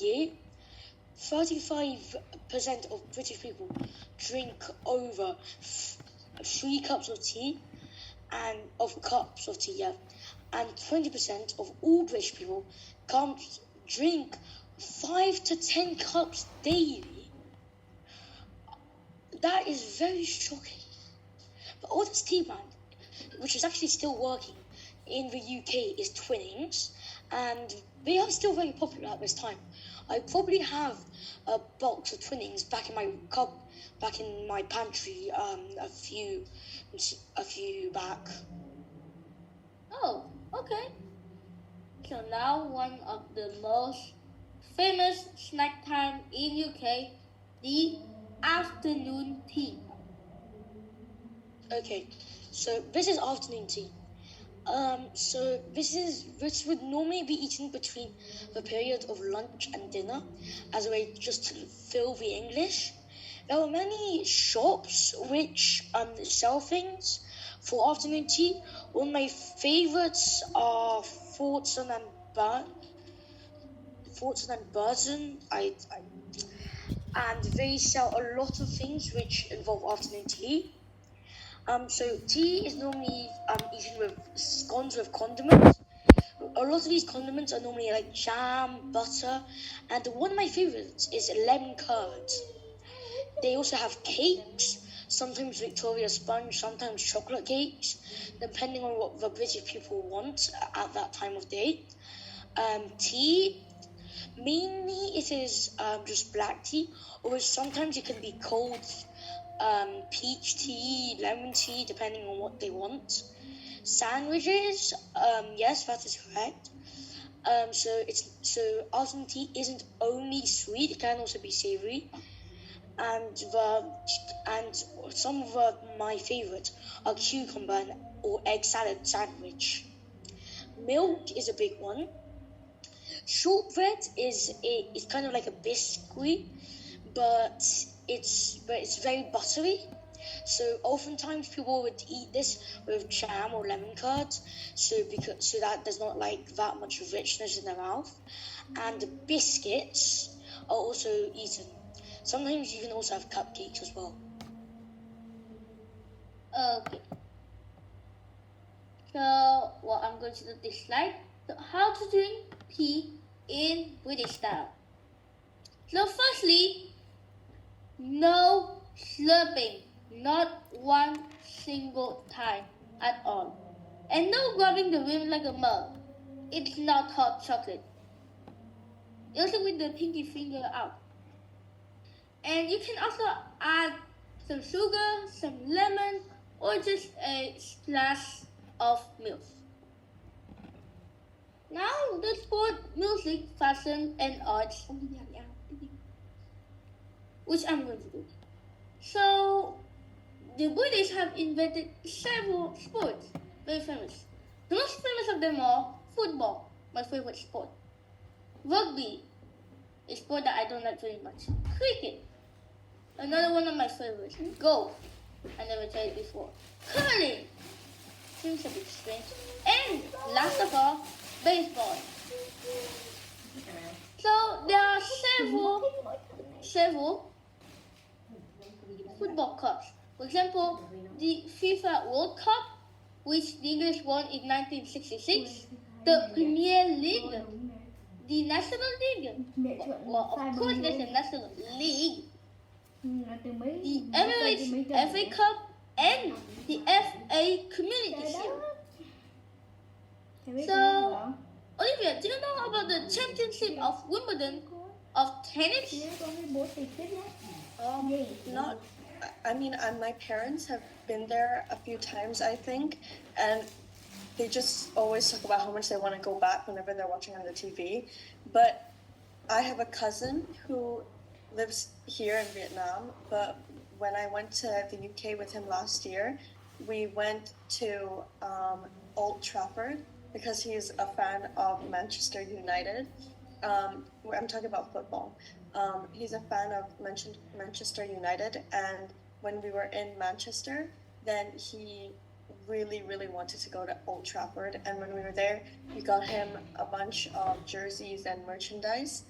year, 35% of British people drink over 3 cups of tea, and 20% of all British people drink 5 to 10 cups daily. That is very shocking. But oldest tea brand, which is actually still working in the UK, is Twinings, and they are still very popular at this time. I probably have a box of Twinings back in my pantry, a few back. Oh, okay. So now one of the most famous snack time in UK, the afternoon tea. Okay, so this is afternoon tea. So this would normally be eaten between the period of lunch and dinner as a way just to fill the English. There are many shops which sell things for afternoon tea. One of my favorites are Fortson and Burton. And they sell a lot of things which involve afternoon tea. So tea is normally eaten with scones with condiments. A lot of these condiments are normally like jam, butter, and one of my favorites is lemon curd. They also have cakes, sometimes Victoria sponge, sometimes chocolate cakes, depending on what the British people want at that time of day. Tea, mainly it is just black tea, or sometimes it can be cold peach tea, lemon tea, depending on what they want. Sandwiches, yes, that is correct. So afternoon tea isn't only sweet; it can also be savory. And some of my favorites are cucumber or egg salad sandwich. Milk is a big one. Shortbread is kind of like a biscuit, but it's very buttery. So oftentimes people would eat this with jam or lemon curd, so that there's not like that much richness in their mouth. And the biscuits are also eaten. Sometimes you can also have cupcakes as well. Okay. So I'm going to do this slide. So how to drink tea in British style. So firstly, no slurping, not one single time at all. And no grabbing the rim like a mug. It's not hot chocolate. Also with the pinky finger out. And you can also add some sugar, some lemon, or just a splash of milk. Now let's put music, fashion, and arts, which I'm going to do. So the British have invented several sports, very famous. The most famous of them all, football, my favorite sport. Rugby, a sport that I don't like very much. Cricket, another one of my favorites. Golf, I never tried it before. Curling, seems a bit strange. And last of all, baseball. So there are several football cups. For example, the FIFA World Cup, which the English won in 1966, the Premier League, the National League. Well, of course there's a National League. The Emirates FA Cup and the FA Community Shield. So, Olivia, do you know about the championship of Wimbledon of tennis? My parents have been there a few times, I think, and they just always talk about how much they want to go back whenever they're watching on the TV. But I have a cousin who lives here in Vietnam, but when I went to the UK with him last year, we went to Old Trafford because he's a fan of Manchester United. I'm talking about football. He's a fan of Manchester United, and when we were in Manchester, then he really, really wanted to go to Old Trafford. And when we were there, we got him a bunch of jerseys and merchandise.